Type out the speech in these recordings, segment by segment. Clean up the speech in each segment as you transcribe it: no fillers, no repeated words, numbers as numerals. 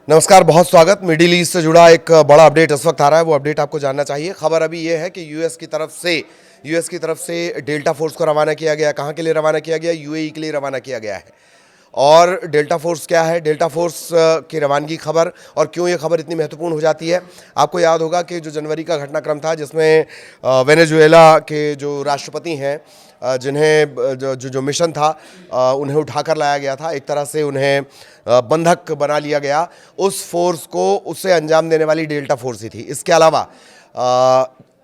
नमस्कार, बहुत स्वागत। मिडिल ईस्ट से जुड़ा एक बड़ा अपडेट इस वक्त आ रहा है, वो अपडेट आपको जानना चाहिए। खबर अभी ये है कि यूएस की तरफ से डेल्टा फोर्स को रवाना किया गया। कहाँ के लिए रवाना किया गया? यूएई के लिए रवाना किया गया है। और डेल्टा फोर्स क्या है? डेल्टा फोर्स की रवानगी खबर और क्यों ये खबर इतनी महत्वपूर्ण हो जाती है। आपको याद होगा कि जो जनवरी का घटनाक्रम था जिसमें वेनेजुएला के जो राष्ट्रपति हैं, जिन्हें जो मिशन था उन्हें उठाकर लाया गया था, एक तरह से उन्हें बंधक बना लिया गया। उस फोर्स को उससे अंजाम देने वाली डेल्टा फोर्स ही थी। इसके अलावा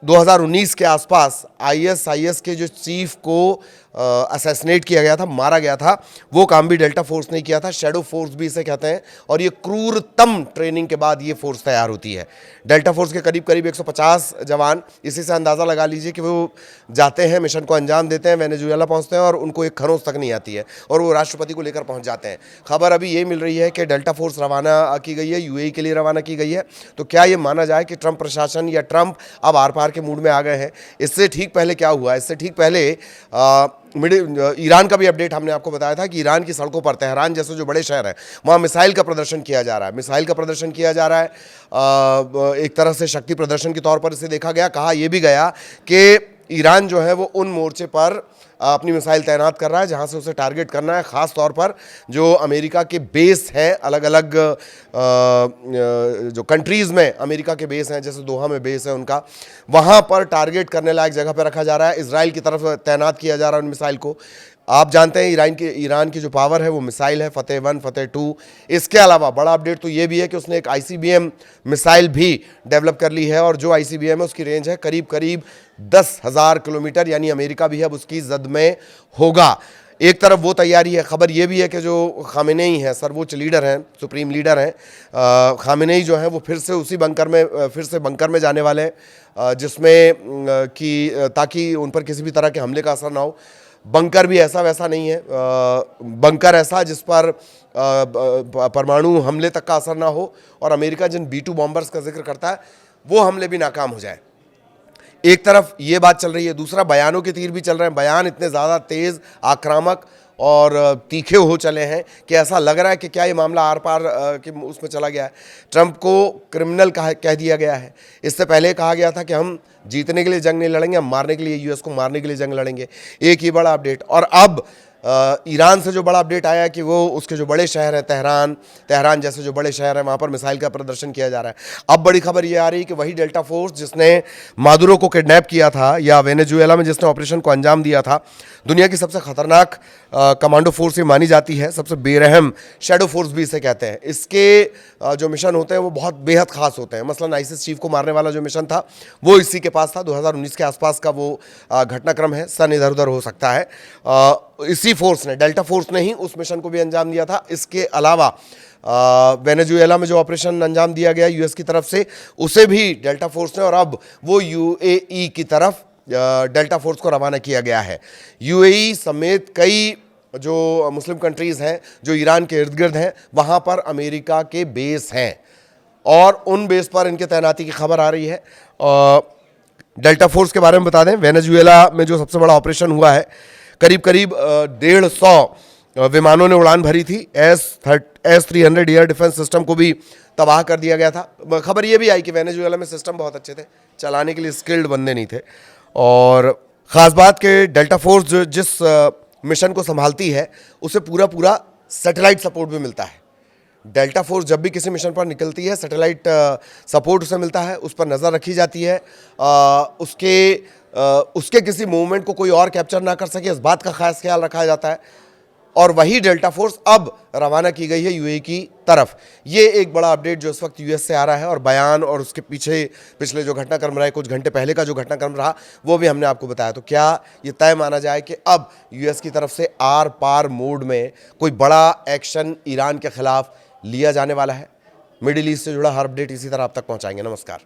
2019 के आसपास आईएस के जो चीफ को असैसिनेट किया गया था, मारा गया था, वो काम भी डेल्टा फोर्स ने किया था। शैडो फोर्स भी इसे कहते हैं। और ये क्रूरतम ट्रेनिंग के बाद ये फोर्स तैयार होती है। डेल्टा फोर्स के करीब करीब 150 जवान, इसी से अंदाज़ा लगा लीजिए कि वो जाते हैं, मिशन को अंजाम देते हैं, वेनेजुएला पहुंचते हैं और उनको एक खरोंच तक नहीं आती है और वो राष्ट्रपति को लेकर पहुंच जाते हैं। खबर अभी ये मिल रही है कि डेल्टा फोर्स रवाना की गई है, यूएई के लिए रवाना की गई है। तो क्या ये माना जाए कि ट्रंप प्रशासन या ट्रंप अब आर पार के मूड में आ गए हैं? इससे ठीक पहले क्या हुआ? इससे ठीक पहले ईरान का भी अपडेट हमने आपको बताया था कि ईरान की सड़कों पर, तेहरान जैसे जो बड़े शहर हैं, वहाँ मिसाइल का प्रदर्शन किया जा रहा है। मिसाइल का प्रदर्शन किया जा रहा है एक तरह से शक्ति प्रदर्शन के तौर पर इसे देखा गया। कहा यह भी गया कि ईरान जो है वो उन मोर्चे पर अपनी मिसाइल तैनात कर रहा है जहां से उसे टारगेट करना है, ख़ास तौर पर जो अमेरिका के बेस हैं, अलग अलग जो कंट्रीज़ में अमेरिका के बेस हैं, जैसे दोहा में बेस है उनका, वहां पर टारगेट करने लायक जगह पर रखा जा रहा है। इजराइल की तरफ तैनात किया जा रहा है उन मिसाइल को। आप जानते हैं ईरान की जो पावर है वो मिसाइल है, फतेह 1, फतेह 2। इसके अलावा बड़ा अपडेट तो ये भी है कि उसने एक आईसीबीएम मिसाइल भी डेवलप कर ली है और जो आईसीबीएम है उसकी रेंज है करीब करीब 10,000 किलोमीटर, यानी अमेरिका भी अब उसकी जद में होगा। एक तरफ वो तैयारी है। खबर ये भी है कि जो खामेनेई हैं, सर्वोच्च लीडर हैं, सुप्रीम लीडर हैं, खामेनेई जो हैं वो फिर से बंकर में जाने वाले हैं, जिसमें कि ताकि उन पर किसी भी तरह के हमले का असर ना हो। बंकर भी ऐसा वैसा नहीं है, बंकर ऐसा जिस पर परमाणु हमले तक का असर ना हो और अमेरिका जिन B-2 बॉम्बर्स का जिक्र करता है वो हमले भी नाकाम हो जाए। एक तरफ ये बात चल रही है, दूसरा बयानों के तीर भी चल रहे हैं। बयान इतने ज़्यादा तेज़, आक्रामक और तीखे हो चले हैं कि ऐसा लग रहा है कि क्या ये मामला आर पार कि उसमें चला गया है। ट्रंप को क्रिमिनल कह दिया गया है। इससे पहले कहा गया था कि हम जीतने के लिए जंग नहीं लड़ेंगे, हम मारने के लिए, यूएस को मारने के लिए जंग लड़ेंगे। एक ही बड़ा अपडेट। और अब ईरान से जो बड़ा अपडेट आया है कि वो उसके जो बड़े शहर हैं, तेहरान जैसे जो बड़े शहर हैं, वहाँ पर मिसाइल का प्रदर्शन किया जा रहा है। अब बड़ी खबर ये आ रही है कि वही डेल्टा फोर्स जिसने मादुरो को किडनैप किया था या वेनेजुएला में जिसने ऑपरेशन को अंजाम दिया था, दुनिया की सबसे खतरनाक कमांडो फोर्स ये मानी जाती है, सबसे बेरहम शैडो फोर्स भी इसे कहते हैं। इसके जो मिशन होते हैं वो बहुत बेहद खास होते हैं। मसलन आईसिस चीफ को मारने वाला जो मिशन था वो इसी के पास था। 2019 के आसपास का वो घटनाक्रम है, सन इधर उधर हो सकता है। इसी फोर्स ने, डेल्टा फोर्स ने ही उस मिशन को भी अंजाम दिया था। इसके अलावा वेनेजुएला में जो ऑपरेशन अंजाम दिया गया यूएस की तरफ से, उसे भी डेल्टा फोर्स ने, और अब वो यूएई की तरफ डेल्टा फोर्स को रवाना किया गया है। यूएई समेत कई जो मुस्लिम कंट्रीज़ हैं जो ईरान के इर्द गिर्द हैं, वहाँ पर अमेरिका के बेस हैं और उन बेस पर इनके तैनाती की खबर आ रही है। डेल्टा फोर्स के बारे में बता दें, वेनेजुएला में जो सबसे बड़ा ऑपरेशन हुआ है, करीब करीब 150 विमानों ने उड़ान भरी थी। S-300 एयर डिफेंस सिस्टम को भी तबाह कर दिया गया था। खबर ये भी आई कि वेनेजुएला में सिस्टम बहुत अच्छे थे, चलाने के लिए स्किल्ड बंदे नहीं थे। और ख़ास बात कि डेल्टा फोर्स जो जिस मिशन को संभालती है उसे पूरा सैटेलाइट सपोर्ट भी मिलता है। डेल्टा फोर्स जब भी किसी मिशन पर निकलती है, सैटेलाइट सपोर्ट उसे मिलता है, उस पर नज़र रखी जाती है, उसके किसी मूवमेंट को कोई और कैप्चर ना कर सके, इस बात का खास ख्याल रखा जाता है। और वही डेल्टा फोर्स अब रवाना की गई है यूएई की तरफ। ये एक बड़ा अपडेट जो इस वक्त यूएस से आ रहा है और बयान और उसके पीछे पिछले जो घटनाक्रम रहा, कुछ घंटे पहले का जो घटनाक्रम रहा, वो भी हमने आपको बताया। तो क्या ये तय माना जाए कि अब यूएस की तरफ से आर पार मोड में कोई बड़ा एक्शन ईरान के खिलाफ लिया जाने वाला है? मिडिल ईस्ट से जुड़ा हर अपडेट इसी तरह आप तक पहुँचाएंगे। नमस्कार।